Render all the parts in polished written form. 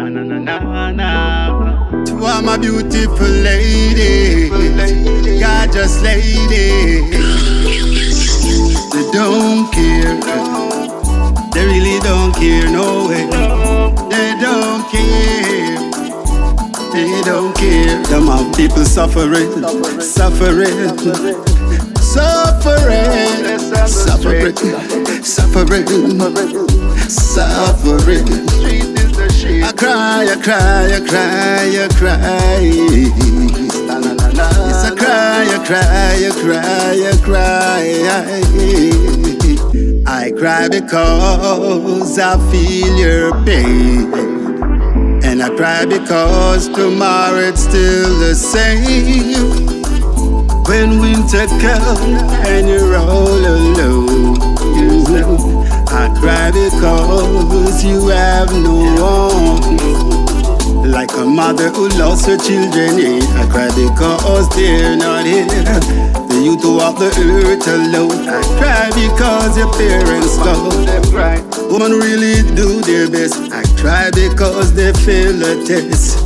Na na na na na. To all my beautiful ladies, gorgeous ladies, they don't care. They really don't care, no way. They don't care. They don't care. Them of people suffering, suffering, suffering, suffering, suffering, suffering. I cry, I cry, I cry, I cry. Yes, I cry, I cry, I cry, I cry. I cry because I feel your pain, and I cry because tomorrow it's still the same. When winter comes and you're all alone, I cry because you have no one. Like a mother who lost her children, I cry because they're not here. The youth who walk the earth alone, I cry because your parents gone. Women really do their best, I cry because they fail the test.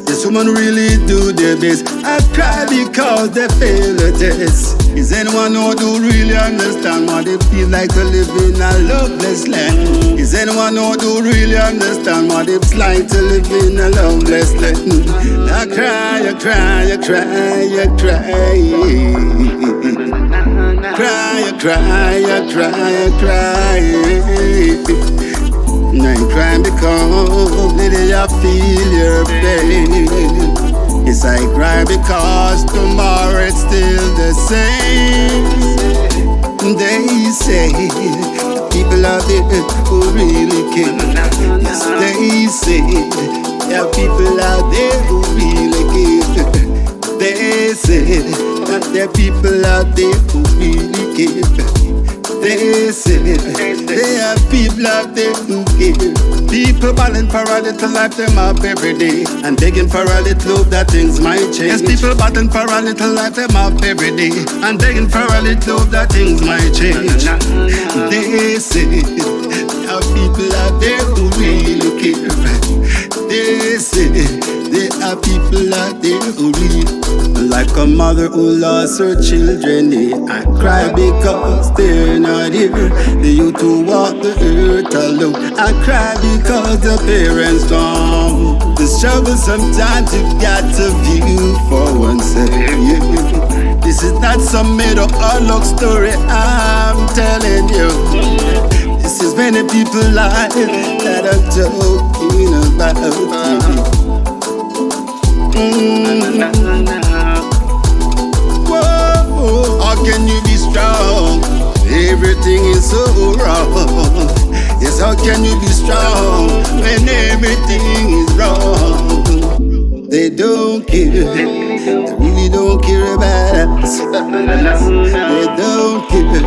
Yes, women really do their best, I cry because they fail the test. Is anyone who do really understand what it feels like to live in a loveless land? Is anyone who do really understand what it's like to live in a loveless land? I cry, I cry, I cry, I cry. Cry, I cry, I cry, I cry. And I cry because lady, I feel your pain. Yes, I cry because tomorrow it's still the same. They say the people out there who really care. Yes, they say there are people out there who really care. They say that there are people out there who really care. They say there are people out there who care. People battling for a little life, them up every day, and begging for a little hope that things might change. Yes, people battling for a little life, them up every day, and begging for a little hope that things might change. They say there are people out there who really care. They say there are people out there who really. Like a mother who lost her children, I cry because they're not here. The youth who walk the earth alone, I cry because the parents gone. The struggle sometimes you've got to view for oneself. Yeah. This is not some made up or luck story, I'm telling you. This is many people life that I'm talking about. Whoa, how can you be strong? Everything is so wrong. Yes, how can you be strong when everything is wrong? They don't care. They really don't care about us. They don't care.